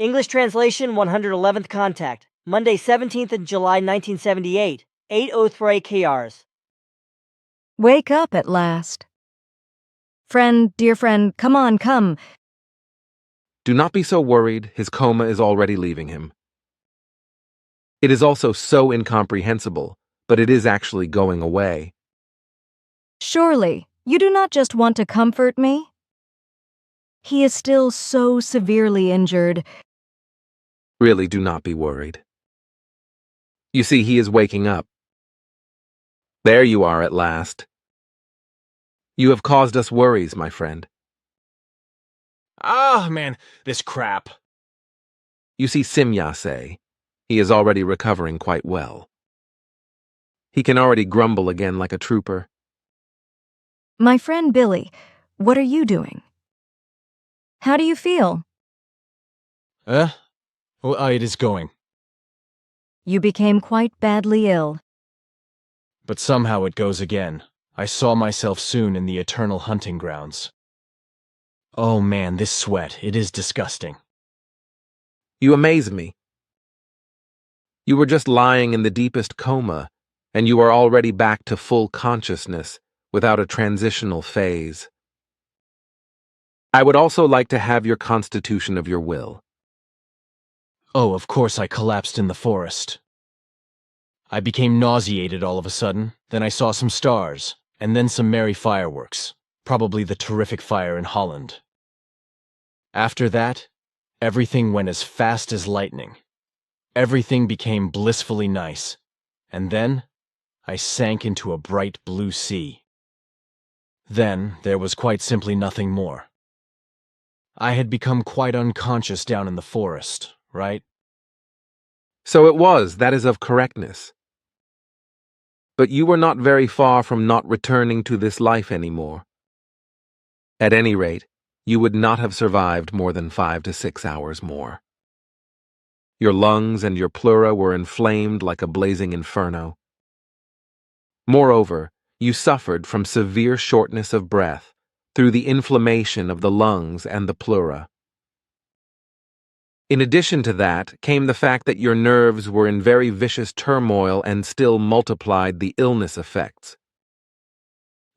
English translation 111th contact. Monday 17th of July 1978. 8:03 krs. Wake up at last. Friend, dear friend, come on, come. Do not be so worried, his coma is already leaving him. It is also so incomprehensible, but it is actually going away. Surely, you do not just want to comfort me? He is still so severely injured. Really, do not be worried. You see, he is waking up. There you are at last. You have caused us worries, my friend. Ah, man, this crap. You see, Simya-se, he is already recovering quite well. He can already grumble again like a trooper. My friend Billy, what are you doing? How do you feel? Well, it is going. You became quite badly ill. But somehow it goes again. I saw myself soon in the eternal hunting grounds. Oh man, this sweat, it is disgusting. You amaze me. You were just lying in the deepest coma, and you are already back to full consciousness without a transitional phase. I would also like to have your constitution of your will. Oh, of course I collapsed in the forest. I became nauseated all of a sudden, then I saw some stars, and then some merry fireworks, probably the terrific fire in Holland. After that, everything went as fast as lightning. Everything became blissfully nice, and then I sank into a bright blue sea. Then there was quite simply nothing more. I had become quite unconscious down in the forest, right? So it was, that is of correctness. But you were not very far from not returning to this life anymore. At any rate, you would not have survived more than 5 to 6 hours more. Your lungs and your pleura were inflamed like a blazing inferno. Moreover, you suffered from severe shortness of breath through the inflammation of the lungs and the pleura. In addition to that came the fact that your nerves were in very vicious turmoil and still multiplied the illness effects.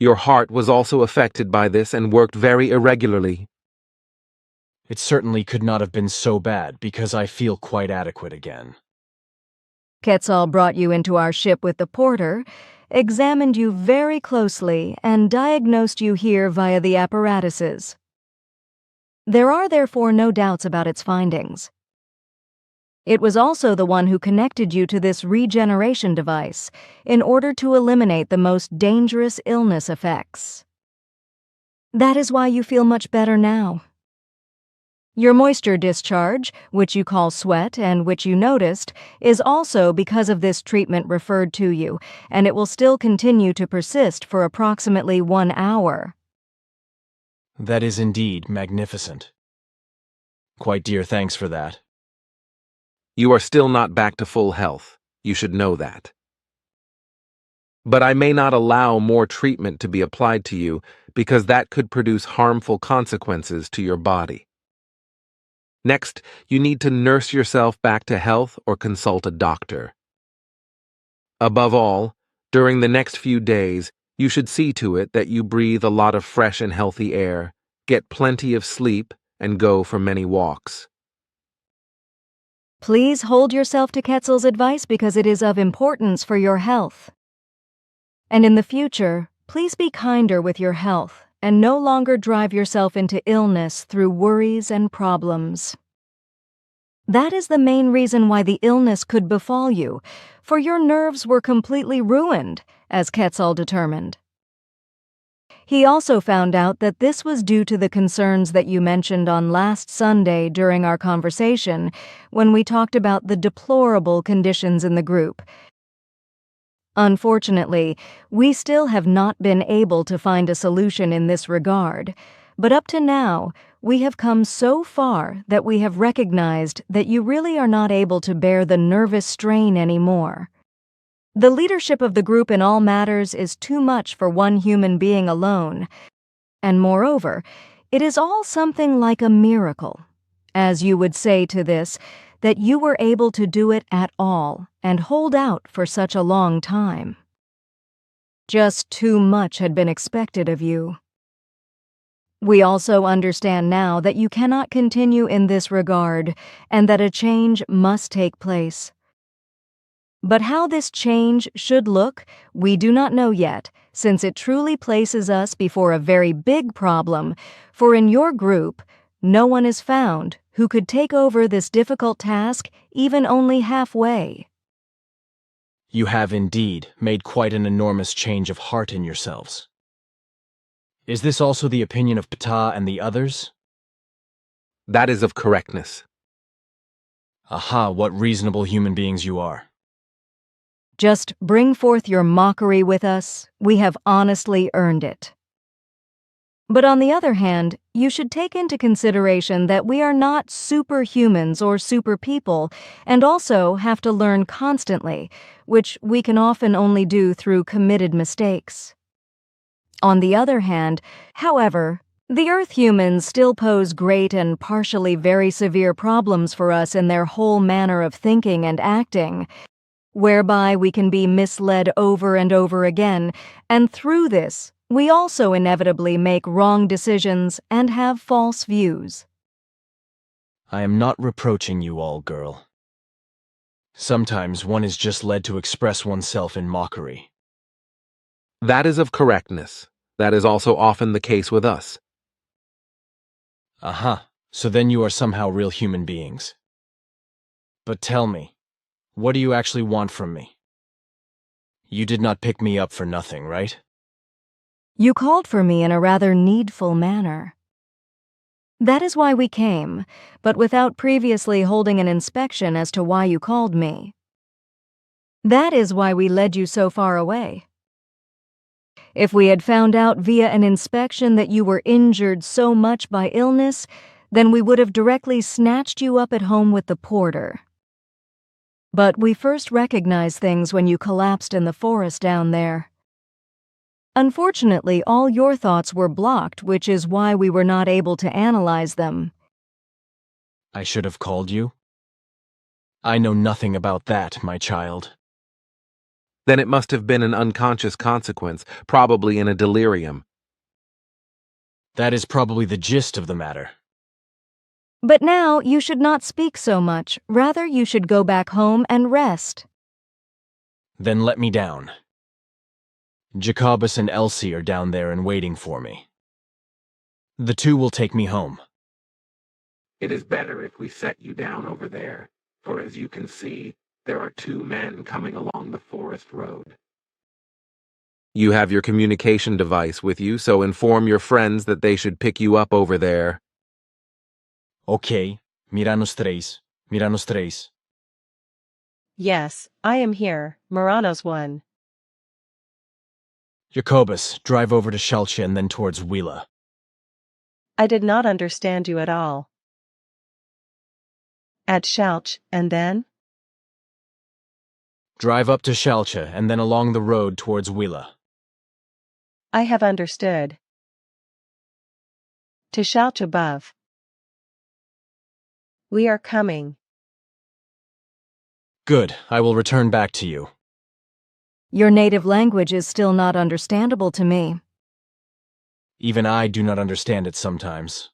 Your heart was also affected by this and worked very irregularly. It certainly could not have been so bad because I feel quite adequate again. Quetzal brought you into our ship with the porter, examined you very closely, and diagnosed you here via the apparatuses. There are therefore no doubts about its findings. It was also the one who connected you to this regeneration device in order to eliminate the most dangerous illness effects. That is why you feel much better now. Your moisture discharge, which you call sweat and which you noticed, is also because of this treatment referred to you, and it will still continue to persist for approximately 1 hour. That is indeed magnificent. Quite dear thanks for that. You are still not back to full health. You should know that. But I may not allow more treatment to be applied to you because that could produce harmful consequences to your body. Next, you need to nurse yourself back to health or consult a doctor. Above all, during the next few days, you should see to it that you breathe a lot of fresh and healthy air, get plenty of sleep, and go for many walks. Please hold yourself to Quetzal's advice because it is of importance for your health. And in the future, please be kinder with your health and no longer drive yourself into illness through worries and problems. That is the main reason why the illness could befall you, for your nerves were completely ruined, as Quetzal determined. He also found out that this was due to the concerns that you mentioned on last Sunday during our conversation when we talked about the deplorable conditions in the group. Unfortunately, we still have not been able to find a solution in this regard, but up to now, we have come so far that we have recognized that you really are not able to bear the nervous strain anymore. The leadership of the group in all matters is too much for one human being alone, and moreover, it is all something like a miracle, as you would say to this, that you were able to do it at all and hold out for such a long time. Just too much had been expected of you. We also understand now that you cannot continue in this regard and that a change must take place. But how this change should look, we do not know yet, since it truly places us before a very big problem, for in your group, no one is found who could take over this difficult task even only halfway. You have indeed made quite an enormous change of heart in yourselves. Is this also the opinion of Ptah and the others? That is of correctness. Aha, what reasonable human beings you are. Just bring forth your mockery with us. We have honestly earned it. But on the other hand, you should take into consideration that we are not superhumans or super people, and also have to learn constantly, which we can often only do through committed mistakes. On the other hand, however, the Earth humans still pose great and partially very severe problems for us in their whole manner of thinking and acting, whereby we can be misled over and over again, and through this, we also inevitably make wrong decisions and have false views. I am not reproaching you all, girl. Sometimes one is just led to express oneself in mockery. That is of correctness. That is also often the case with us. Aha, so then you are somehow real human beings. But tell me, what do you actually want from me? You did not pick me up for nothing, right? You called for me in a rather needful manner. That is why we came, but without previously holding an inspection as to why you called me. That is why we led you so far away. If we had found out via an inspection that you were injured so much by illness, then we would have directly snatched you up at home with the porter. But we first recognized things when you collapsed in the forest down there. Unfortunately, all your thoughts were blocked, which is why we were not able to analyze them. I should have called you? I know nothing about that, my child. Then it must have been an unconscious consequence, probably in a delirium. That is probably the gist of the matter. But now you should not speak so much. Rather, you should go back home and rest. Then let me down. Jacobus and Elsie are down there and waiting for me. The two will take me home. It is better if we set you down over there, for as you can see, there are two men coming along the forest road. You have your communication device with you, so inform your friends that they should pick you up over there. Okay, miranos tres, miranos tres. Yes, I am here, Muranos 1. Jacobus, drive over to Shalcha and then towards Wheela. I did not understand you at all. At Shalch, and then? Drive up to Shalcha and then along the road towards Wheela. I have understood. To Shalch above. We are coming. Good, I will return back to you. Your native language is still not understandable to me. Even I do not understand it sometimes.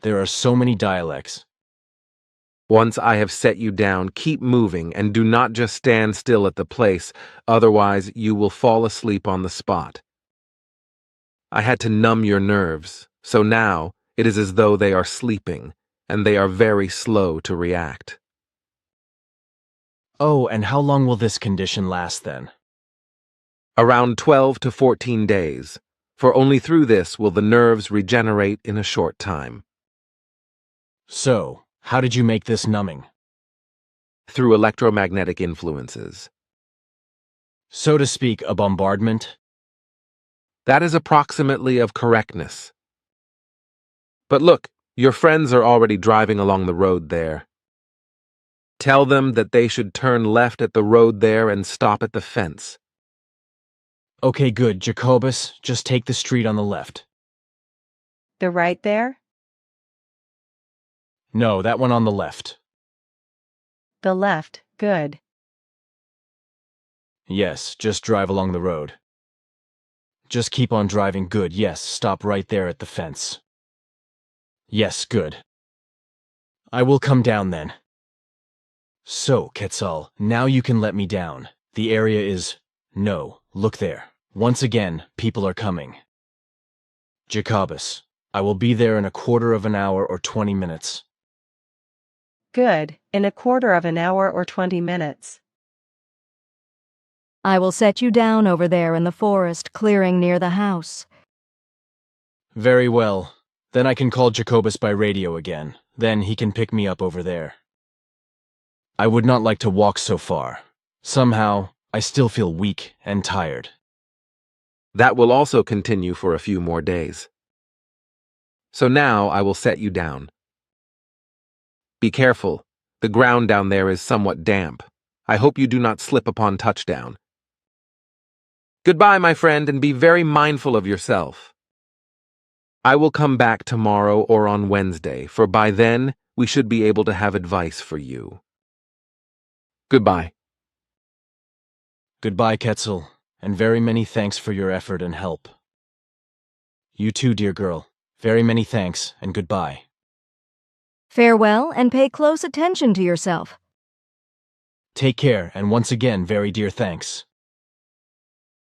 There are so many dialects. Once I have set you down, keep moving and do not just stand still at the place, otherwise you will fall asleep on the spot. I had to numb your nerves, so now it is as though they are sleeping, and they are very slow to react. Oh, and how long will this condition last then? Around 12 to 14 days, for only through this will the nerves regenerate in a short time. So, how did you make this numbing? Through electromagnetic influences. So to speak, a bombardment? That is approximately of correctness. But look, your friends are already driving along the road there. Tell them that they should turn left at the road there and stop at the fence. Okay, good. Jacobus, just take the street on the left. The right there? No, that one on the left. The left, good. Yes, just drive along the road. Just keep on driving, good, yes, stop right there at the fence. Yes, good. I will come down then. So, Quetzal, now you can let me down. The area is... No, look there. Once again, people are coming. Jacobus, I will be there in a quarter of an hour or 20 minutes. Good, in a quarter of an hour or 20 minutes. I will set you down over there in the forest clearing near the house. Very well. Then I can call Jacobus by radio again. Then he can pick me up over there. I would not like to walk so far. Somehow, I still feel weak and tired. That will also continue for a few more days. So now I will set you down. Be careful. The ground down there is somewhat damp. I hope you do not slip upon touchdown. Goodbye, my friend, and be very mindful of yourself. I will come back tomorrow or on Wednesday, for by then we should be able to have advice for you. Goodbye. Goodbye, Quetzal, and very many thanks for your effort and help. You too, dear girl. Very many thanks, and goodbye. Farewell, and pay close attention to yourself. Take care, and once again, very dear thanks.